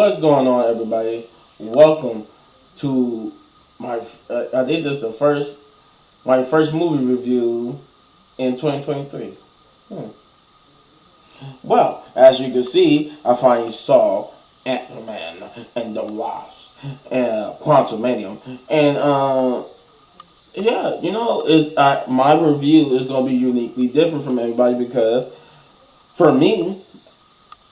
What's going on, everybody? Welcome to my. I think this is my first movie review in 2023. Hmm. Well, as you can see, I finally saw Ant-Man and the Wasp and Quantumania, and yeah, my review is gonna be uniquely different from everybody because for me,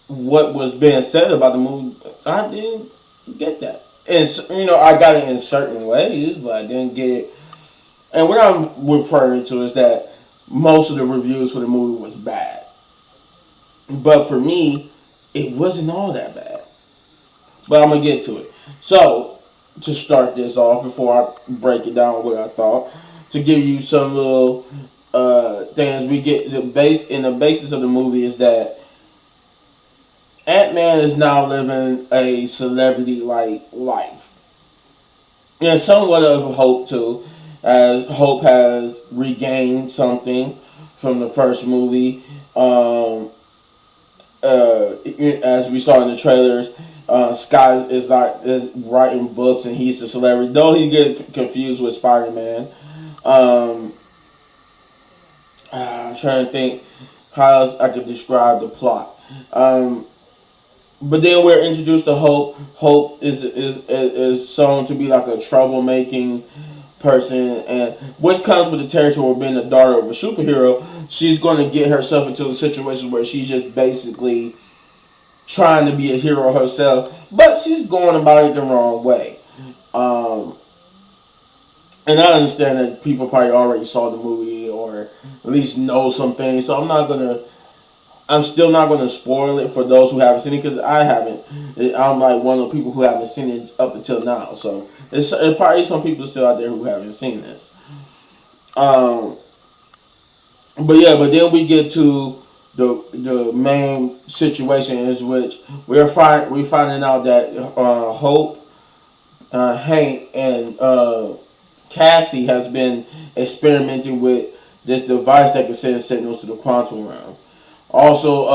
what was being said about the movie, I didn't get that. And I got it in certain ways, but I didn't get it. And what I'm referring to is that most of the reviews for the movie was bad, but for me, it wasn't all that bad. But I'm gonna get to it. So to start this off, before I break it down what I thought, to give you some little things, we get the basis of the movie is that Ant-Man is now living a celebrity-like life. And somewhat of hope, too, as Hope has regained something from the first movie. As we saw in the trailers, Scott is writing books and he's a celebrity. Though he gets confused with Spider-Man. I'm trying to think how else I could describe the plot. But then we're introduced to Hope. Hope is shown to be like a troublemaking person, and which comes with the territory of being the daughter of a superhero. She's going to get herself into a situation where she's just basically trying to be a hero herself, but she's going about it the wrong way. And I understand that people probably already saw the movie or at least know some things, so I'm still not going to spoil it for those who haven't seen it because I haven't. I'm like one of the people who haven't seen it up until now. So it's probably some people still out there who haven't seen this. But then we get to the main situation is which we're finding out that Hope, Hank, and Cassie has been experimenting with this device that can send signals to the quantum realm. Also,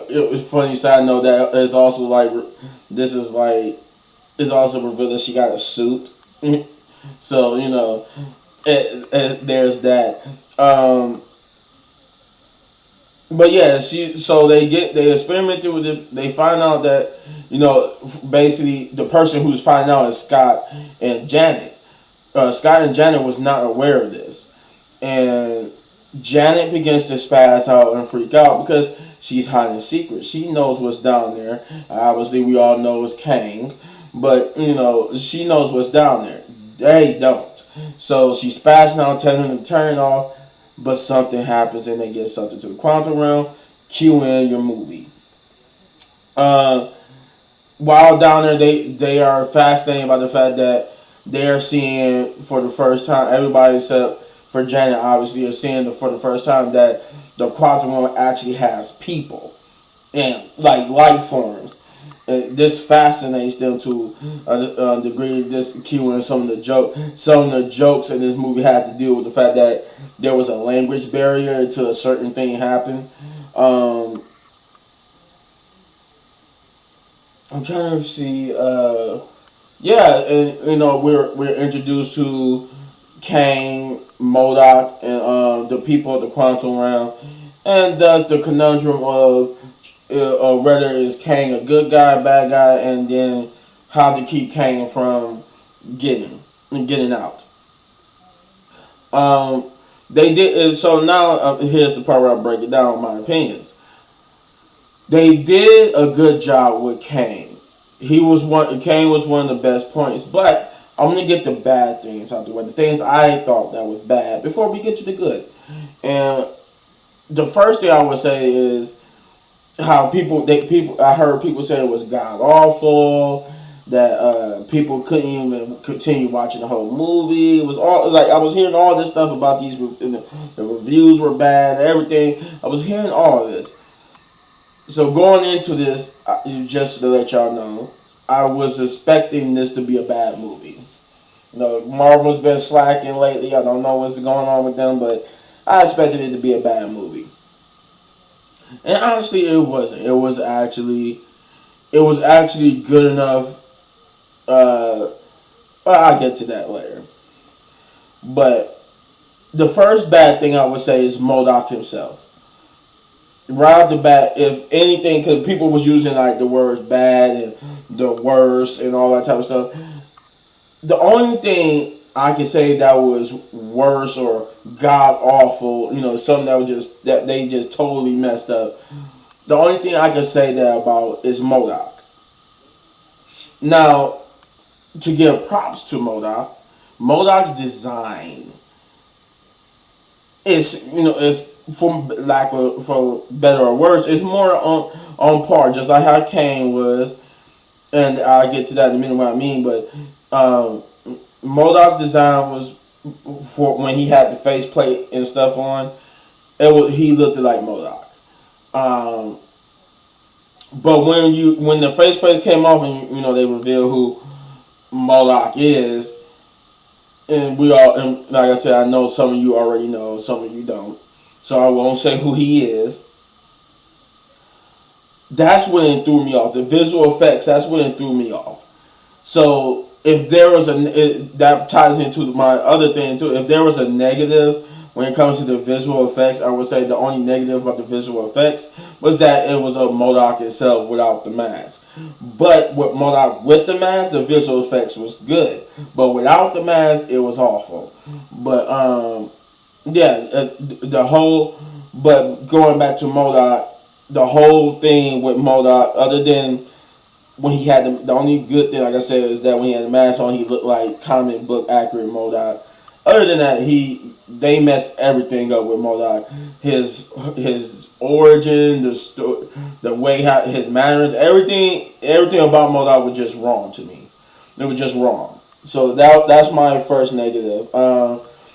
it was funny side note that it's also like it's also revealed that she got a suit. So there's that. But yeah, they experimented with it. They find out that basically the person who's finding out is Scott and Janet. Scott and Janet was not aware of this, and Janet begins to spaz out and freak out because she's hiding secrets. She knows what's down there. Obviously, we all know it's Kang, but she knows what's down there. They don't. So she's spazzing out, telling them to turn off, but something happens and they get something to the quantum realm. Cue in your movie. While down there, they are fascinated by the fact that they're seeing for the first time, everybody except for Janet, obviously, are seeing for the first time that the quantum realm actually has people and like life forms. And this fascinates them to a degree. This cueing some of the jokes in this movie had to deal with the fact that there was a language barrier until a certain thing happened. I'm trying to see. And we're introduced to Kang, MODOK, and the people of the quantum realm, and thus the conundrum of whether is Kang a good guy, bad guy, and then how to keep Kang from getting out. They did so now. Here's the part where I break it down with my opinions. They did a good job with Kang. Kang was one of the best points, but I'm gonna get the bad things out the way. The things I thought that was bad before we get to the good. And the first thing I would say is how I heard people say it was god awful, that people couldn't even continue watching the whole movie. It was all like I was hearing all this stuff about the reviews were bad, everything. I was hearing all of this. So going into this, just to let y'all know, I was expecting this to be a bad movie. Marvel's been slacking lately. I don't know what's been going on with them, but I expected it to be a bad movie. And honestly, it wasn't. It was actually it was actually good enough. Well, I'll get to that later. But the first bad thing I would say is MODOK himself. Right off the bat, if anything, because people was using like the words bad and the worst and all that type of stuff. The only thing I can say that was worse or god awful, something that was just that they just totally messed up. The only thing I can say that about is MODOK. Now, to give props to MODOK's design is for lack of for better or worse, it's more on par, just like how Kane was, and I'll get to that in a minute what I mean. But MODOK's design was for when he had the faceplate and stuff on. He looked like MODOK. But when the faceplate came off and they revealed who MODOK is, and like I said, I know some of you already know, some of you don't. So I won't say who he is. That's when it threw me off. The visual effects, that's when it threw me off. So if there was that ties into my other thing too. If there was a negative when it comes to the visual effects, I would say the only negative about the visual effects was that it was a MODOK itself without the mask. But with MODOK with the mask, the visual effects was good. But without the mask, it was awful. But but going back to MODOK, the whole thing with MODOK, other than when he had the only good thing, like I said, is that when he had the mask on, he looked like comic book accurate MODOK. Other than that, they messed everything up with MODOK. His origin, the way his manners, everything about MODOK was just wrong to me. It was just wrong. So that's my first negative.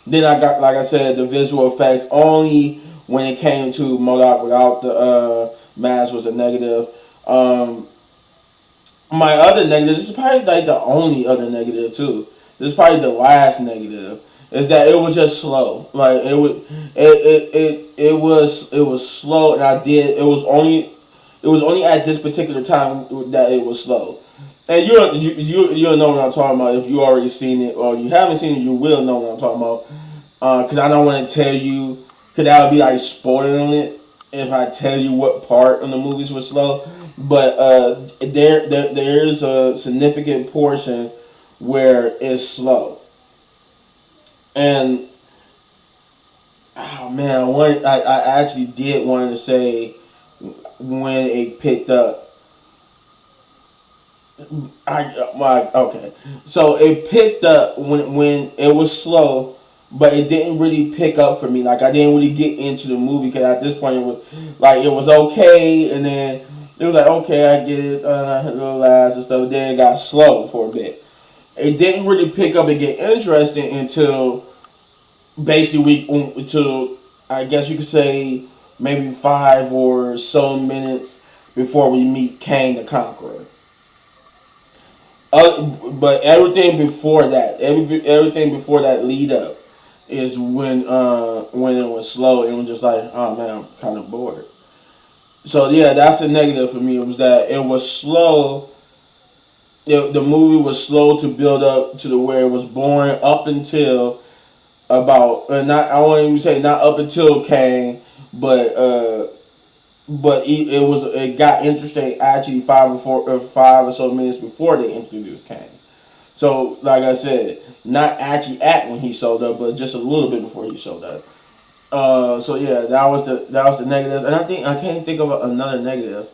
Then I got, like I said, the visual effects only when it came to MODOK without the mask was a negative. My other negative, this is probably like the only other negative too. This is probably the last negative. Is that it was just slow. Like it was slow, and it was only at this particular time that it was slow. And you'll know what I'm talking about if you already seen it, or you haven't seen it, you will know what I'm talking about. Because I don't want to tell you, because that would be like spoiling it if I tell you what part of the movies was slow. But there is a significant portion where it's slow. And oh man, I actually did want to say when it picked up. Okay, so it picked up when it was slow, but it didn't really pick up for me. Like I didn't really get into the movie because at this point it was okay, and then it was like okay, I get it, a little laughs and stuff. But then it got slow for a bit. It didn't really pick up and get interesting until basically until I guess you could say maybe 5 or so minutes before we meet Kang the Conqueror. But everything before that, everything before that lead up is when it was slow. It was just like, oh man, I'm kind of bored. So yeah, that's a negative for me. It was that it was slow. The movie was slow to build up to the where it was boring up until about I won't even say not up until Kang, but it got interesting actually 5 or so minutes before they introduced Kang. So like I said, not actually at when he showed up, but just a little bit before he showed up. So yeah, that was the negative, and I can't think of another negative.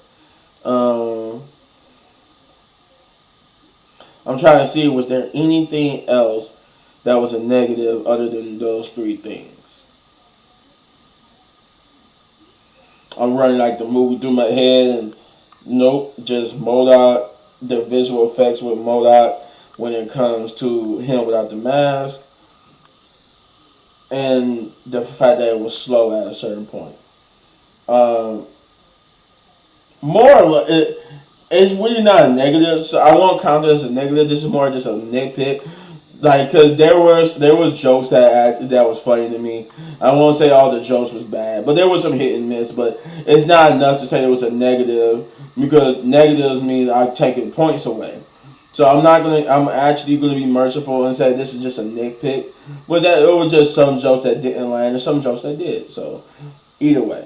I'm trying to see, was there anything else that was a negative other than those 3 things? I'm running like the movie through my head, and nope, just MODOK, the visual effects with MODOK when it comes to him without the mask, and the fact that it was slow at a certain point. More or less, it's really not a negative, so I won't count it as a negative. This is more just a nitpick. Like, cause there was jokes that was funny to me. I won't say all the jokes was bad, but there was some hit and miss. But it's not enough to say it was a negative, because negatives mean I'm taking points away. So I'm actually gonna be merciful and say this is just a nitpick. But that it was just some jokes that didn't land and some jokes that did. So either way.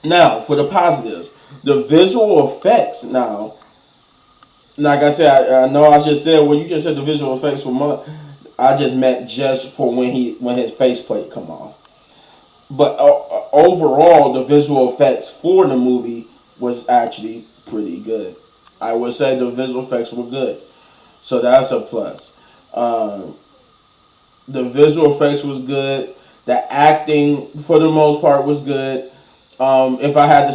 Now for the positives, the visual effects. Now, like I said, I know I just said, well, you just said the visual effects were more. I just meant just for when his faceplate come off. But overall, the visual effects for the movie was actually pretty good. I would say the visual effects were good, so that's a plus. The visual effects was good. The acting, for the most part, was good. If I had to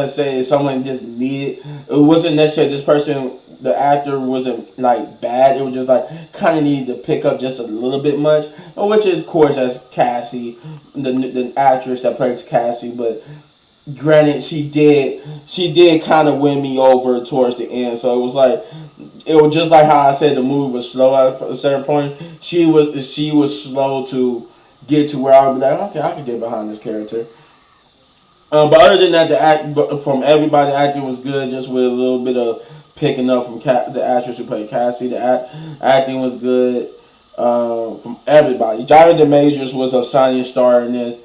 say, someone just needed, it wasn't necessarily this person. The actor wasn't like bad. It was just like kind of needed to pick up just a little bit much, which is, of course, as Cassie, the actress that plays Cassie. But granted, she did kind of win me over towards the end. So it was just like how I said the movie was slow at a certain point. She was slow to get to where I would be like, okay, I can get behind this character. But other than that, from everybody, the acting was good. Just with a little bit of picking up from the actress who played Cassie, the acting was good from everybody. Jonathan Majors was a shining star in this,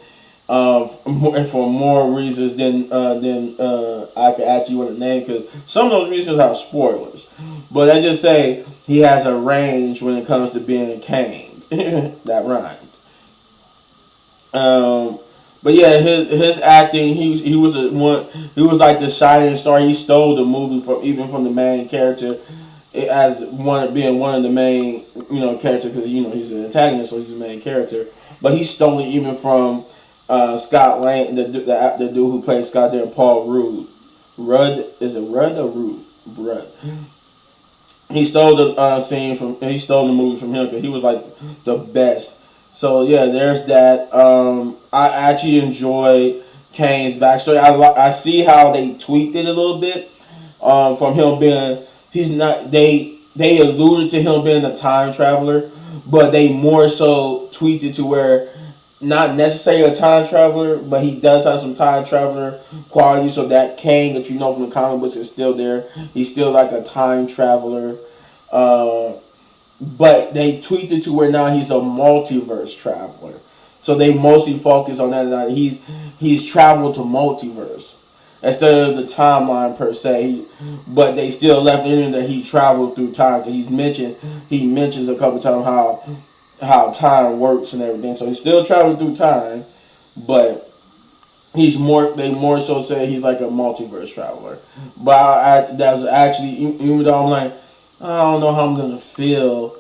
and for more reasons than I could actually want to name, because some of those reasons are spoilers. But I just say he has a range when it comes to being Kane. That rhymed. But yeah, his acting, he was he was like the shining star. He stole the movie from the main character, as being one of the main characters, because he's an antagonist, so he's the main character. But he stole it even from Scott Lang, the dude who played Scott there, Paul Rudd. Rudd, is it Rudd or Rudd? Rudd. He stole he stole the movie from him, because he was like the best. So yeah, there's that. I actually enjoy Kane's backstory. I see how they tweaked it a little bit, from him being, he's not, they alluded to him being a time traveler, but they more so tweaked it to where not necessarily a time traveler, but he does have some time traveler qualities. So that Kane that you know from the comic books is still there. He's still like a time traveler. But they tweaked it to where now he's a multiverse traveler. So they mostly focus on that. He's traveled to multiverse instead of the timeline per se. But they still left in that he traveled through time, because he mentions a couple times how time works and everything. So he's still traveling through time, but they more so say he's like a multiverse traveler. But that was actually, even though I'm like, I don't know how I'm gonna feel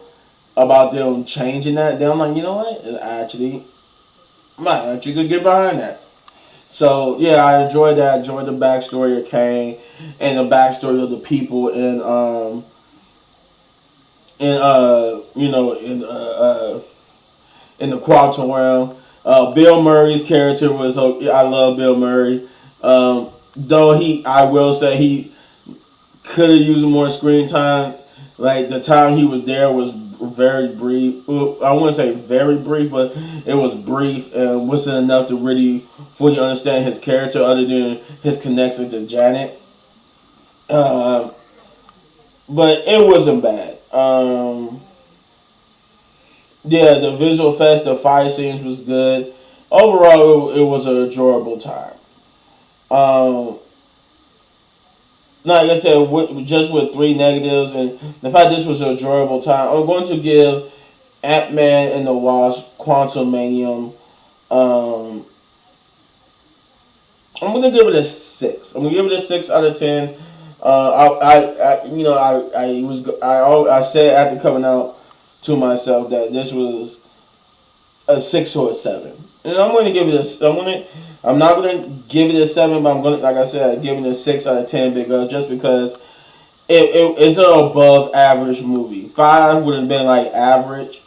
about them changing that. Then I'm like, you know what? I might actually could get behind that. So yeah, I enjoyed that. I enjoyed the backstory of Kane and the backstory of the people in the quantum realm. Bill Murray's character was, I love Bill Murray. Though I will say he could have used more screen time. Like, the time he was there was very brief. I wouldn't say very brief, but it was brief and wasn't enough to really fully understand his character, other than his connection to Janet. But it wasn't bad. Yeah, the visual effects, the fight scenes was good. Overall, it was an enjoyable time. Like I said, just with three negatives, and the fact this was an enjoyable time, I'm going to give Ant-Man and the Wasp: Quantumania. I'm going to give it a 6. I'm going to give it a 6 out of 10. I said after coming out to myself that this was a 6 or a 7, and I'm going to give it a. I'm not going to give it a 7, but I'm going to, like I said, give it a 6 out of 10 because it's an above average movie. 5 would have been like average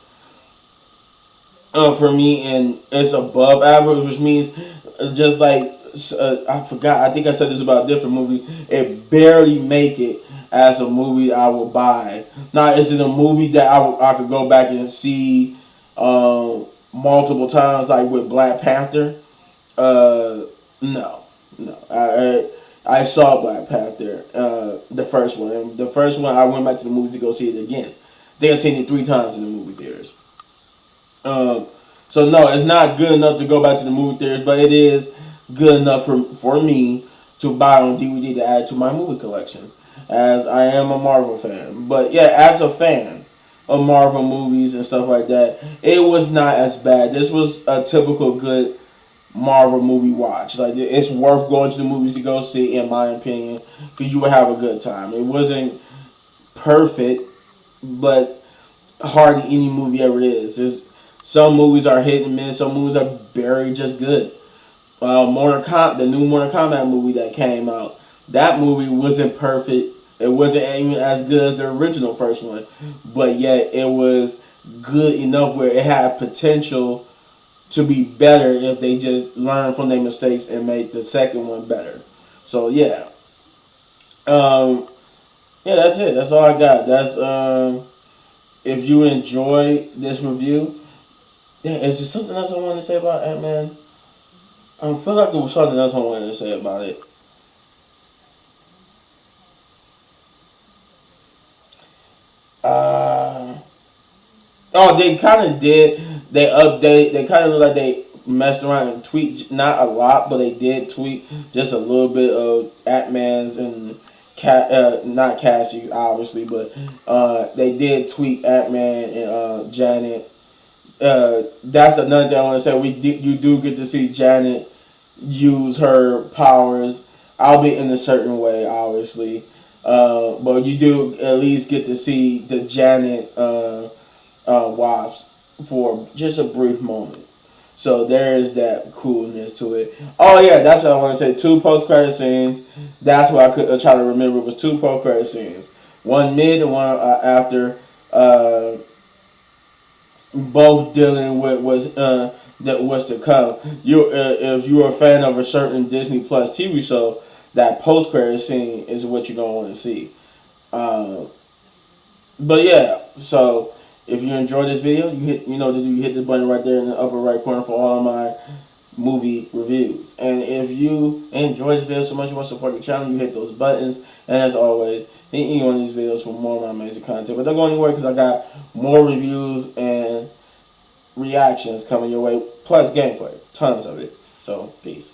for me, and it's above average, which means just like I forgot. I think I said this about a different movie. It barely make it as a movie I would buy. Now, is it a movie that I could go back and see multiple times, like with Black Panther? No, no. I saw Black Panther, the first one. And the first one, I went back to the movies to go see it again. I think I've seen it 3 times in the movie theaters. So no, it's not good enough to go back to the movie theaters, but it is good enough for me to buy on DVD to add to my movie collection, as I am a Marvel fan. But yeah, as a fan of Marvel movies and stuff like that, it was not as bad. This was a typical good Marvel movie watch. Like, it's worth going to the movies to go see, in my opinion, because you will have a good time. It wasn't perfect, but hardly any movie ever is. Some movies are hit and miss. Some movies are very just good. The new Mortal Kombat movie that came out, that movie wasn't perfect. It wasn't even as good as the original first one, but yet it was good enough where it had potential to be better if they just learn from their mistakes and make the second one better. So yeah, yeah, that's it. That's all I got. That's if you enjoy this review, yeah, is there something else I wanted to say about Ant-Man? I feel like there was something else I wanted to say about it. Oh, they kind of did. They update. They kind of look like they messed around and tweaked, not a lot, but they did tweak just a little bit of Ant-Man's and not Cassie, obviously, but they did tweak Ant-Man and Janet. That's another thing I want to say. You do get to see Janet use her powers, albeit in a certain way, obviously. But you do at least get to see the Janet Wasp for just a brief moment. So there is that coolness to it. Oh yeah, that's what I want to say. 2 post-credit scenes. That's what I could try to remember. It was 2 post-credit scenes. One mid and one after. Both dealing with that was to come. If you're a fan of a certain Disney Plus TV show, that post-credit scene is what you're gonna want to see. But yeah, so if you enjoyed this video, you hit this button right there in the upper right corner for all of my movie reviews. And if you enjoyed this video so much you want to support the channel, you hit those buttons. And as always, hit any one of these videos for more of my amazing content. But don't go anywhere, because I got more reviews and reactions coming your way, plus gameplay, tons of it. So peace.